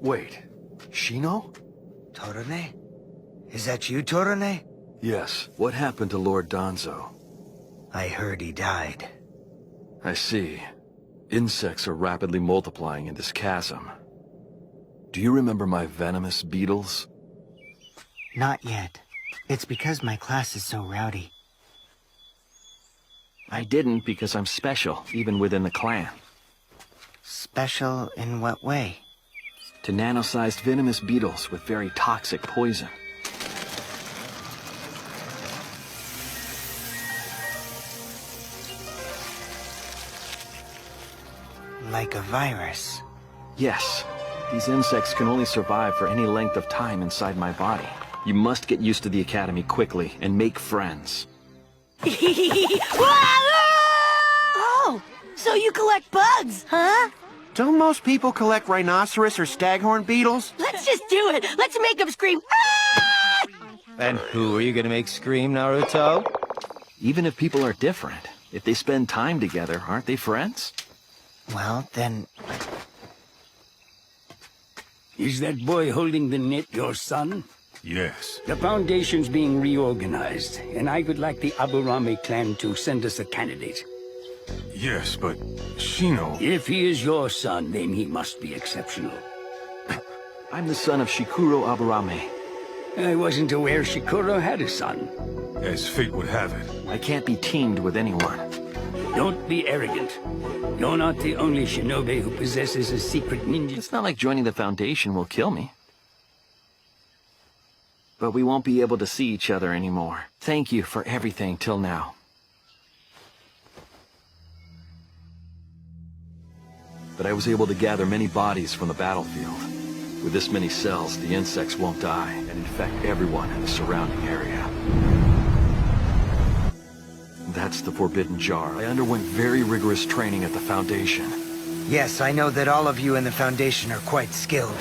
Wait, Shino? Torone? Is that you, Torone? Yes. What happened to Lord Danzo? I heard he died. I see. Insects are rapidly multiplying in this chasm. Do you remember my venomous beetles? Not yet. It's because my class is so rowdy. I didn't because I'm special, even within the clan. Special in what way? To nano-sized venomous beetles with very toxic poison. Like a virus? Yes. These insects can only survive for any length of time inside my body. You must get used to the academy quickly and make friends. Oh, so you collect bugs, huh? Don't most people collect rhinoceros or staghorn beetles? Let's just do it. Let's make them scream. Ah! And who are you gonna make scream, Naruto? Even if people are different, if they spend time together, aren't they friends? Well, then... Is that boy holding the net your son? Yes. The Foundation's being reorganized, and I would like the Aburame clan to send us a candidate. Yes, but Shino... If he is your son, then he must be exceptional. I'm the son of Shikuro Aburame. I wasn't aware Shikuro had a son. As fate would have it. I can't be teamed with anyone. Don't be arrogant. You're not the only shinobi who possesses a secret ninja. It's not like joining the Foundation will kill me. But we won't be able to see each other anymore. Thank you for everything till now. But I was able to gather many bodies from the battlefield. With this many cells, the insects won't die and infect everyone in the surrounding area. That's the Forbidden Jar. I underwent very rigorous training at the Foundation. Yes, I know that all of you in the Foundation are quite skilled.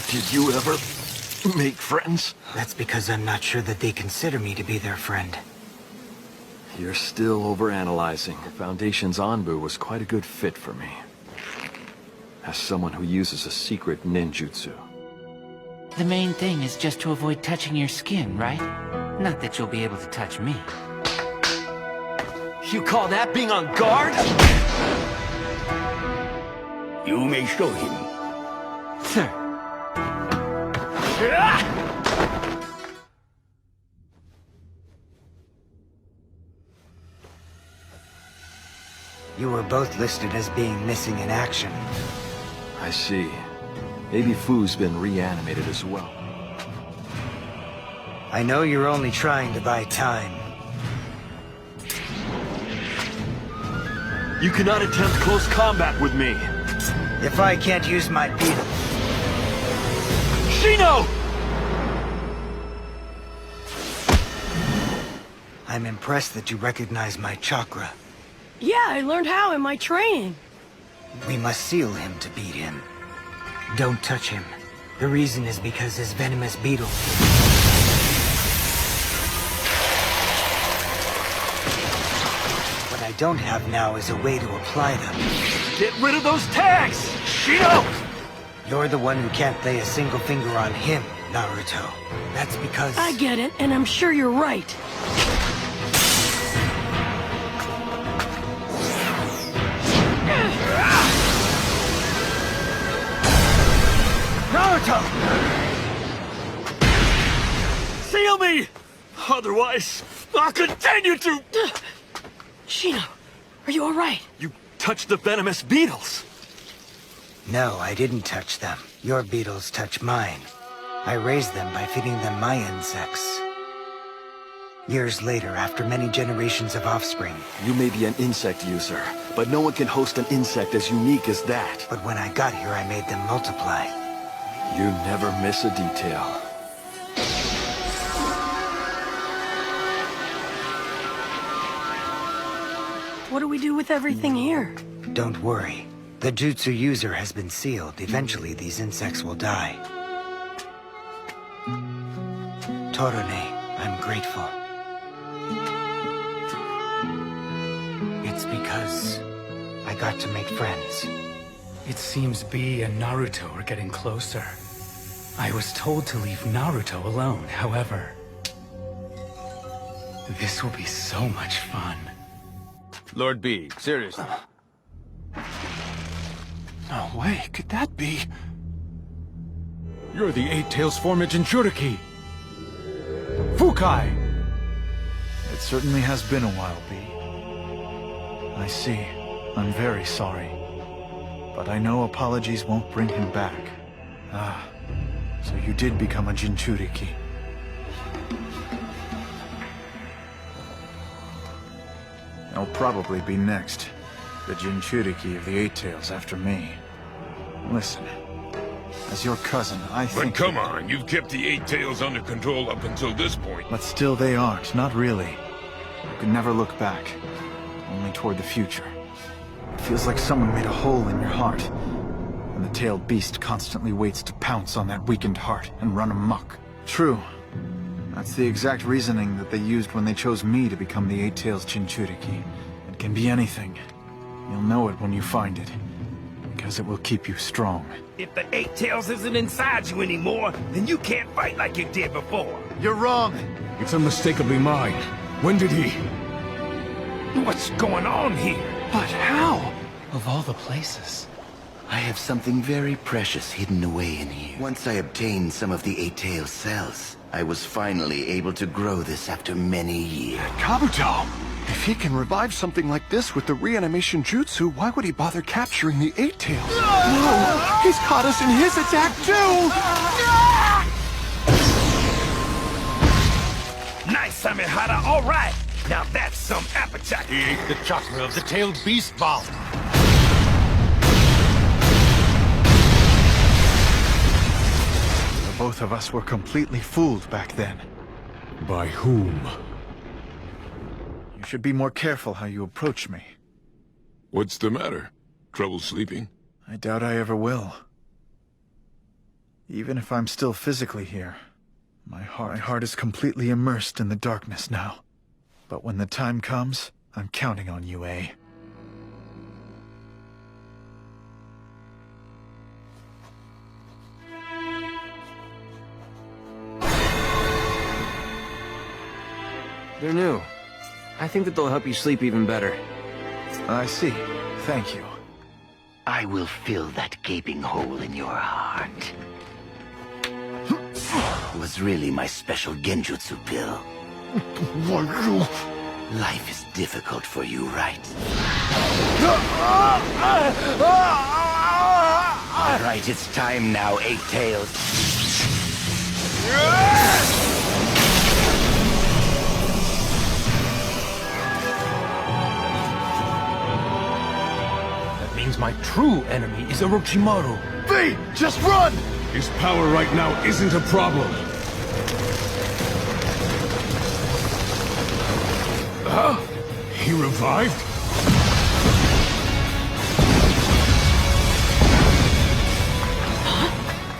Did you ever make friends? That's because I'm not sure that they consider me to be their friend. You're still overanalyzing. The Foundation's Anbu was quite a good fit for me. As someone who uses a secret ninjutsu. The main thing is just to avoid touching your skin, right? Not that you'll be able to touch me. You call that being on guard? You may show him. Sir. You were both listed as being missing in action. I see. Maybe Fu's been reanimated as well. I know you're only trying to buy time. You cannot attempt close combat with me. If I can't use my beetle... Shino! I'm impressed that you recognize my chakra. Yeah, I learned how in my training. We must seal him to beat him. Don't touch him. The reason is because his venomous beetle... What I don't have now is a way to apply them. Get rid of those tags! Shino! You're the one who can't lay a single finger on him, Naruto. That's because... I get it, and I'm sure you're right. Naruto! Seal me! Otherwise, I'll continue to... Shino, are you all right? You touched the venomous beetles! No, I didn't touch them. Your beetles touch mine. I raised them by feeding them my insects. Years later, after many generations of offspring, You may be an insect user, but no one can host an insect as unique as that. but when I got here, I made them multiply. You never miss a detail. What do we do with everything here? Don't worry. The jutsu user has been sealed. Eventually, these insects will die. Torone, I'm grateful. It's because I got to make friends. It seems Bee and Naruto are getting closer. I was told to leave Naruto alone, however. This will be so much fun. Lord B, seriously. No way, could that be? You're the Eight Tails former Jinchuriki. Fukai! It certainly has been a while, B. I see. I'm very sorry. But I know apologies won't bring him back. Ah, so you did become a Jinchuriki. I'll probably be next. The Jinchuriki of the Eight Tails after me. Listen, as your cousin, I think... But come on, you've kept the Eight Tails under control up until this point. But still they aren't, not really. You can never look back, only toward the future. It feels like someone made a hole in your heart, and the tailed beast constantly waits to pounce on that weakened heart and run amok. True. That's the exact reasoning that they used when they chose me to become the Eight Tails Jinchuriki. It can be anything. You'll know it when you find it, because it will keep you strong. If the Eight Tails isn't inside you anymore, then you can't fight like you did before. You're wrong! It's unmistakably mine. When did he? What's going on here? But how? Of all the places. I have something very precious hidden away in here. Once I obtained some of the Eight Tails cells, I was finally able to grow this after many years. Kabuto! If he can revive something like this with the reanimation jutsu, why would he bother capturing the Eight Tails? No! He's caught us in his attack too! Nice, Samehara, all right! Now that's some appetite! He ate the chakra of the tailed beast bomb. The both of us were completely fooled back then. By whom? You should be more careful how you approach me. What's the matter? Trouble sleeping? I doubt I ever will. Even if I'm still physically here, my heart is completely immersed in the darkness now. But when the time comes, I'm counting on you, eh? They're new. I think that they'll help you sleep even better. I see. Thank you. I will fill that gaping hole in your heart. It was really my special genjutsu pill. Life is difficult for you, right? All right, it's time now, Eight Tails. That means my true enemy is Orochimaru. V! Just run! His power right now isn't a problem. Huh? He revived?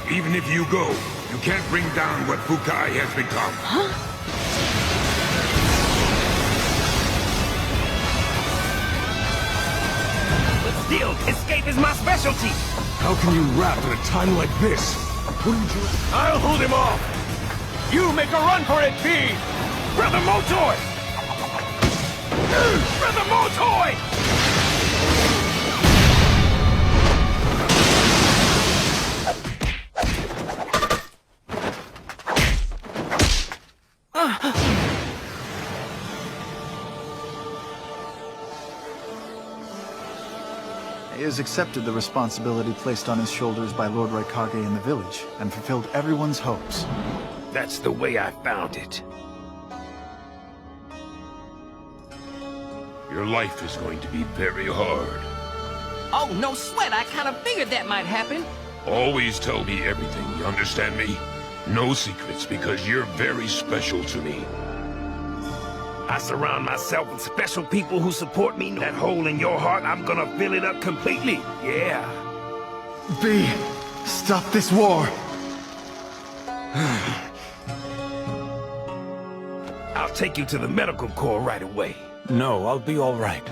Even if you go, you can't bring down what Fukai has become. But still, escape is my specialty! How can you rap at a time like this? Wouldn't you... I'll hold him off! You make a run for it, B! Brother Motoy! Brother Motoy! has accepted the responsibility placed on his shoulders by Lord Raikage in the village, and fulfilled everyone's hopes. That's the way I found it. Your life is going to be very hard. Oh, no sweat. I kind of figured that might happen. Always tell me everything, you understand me? No secrets, because you're very special to me. I surround myself with special people who support me. That hole in your heart, I'm gonna fill it up completely. Yeah. B, stop this war! I'll take you to the medical corps right away. No, I'll be all right.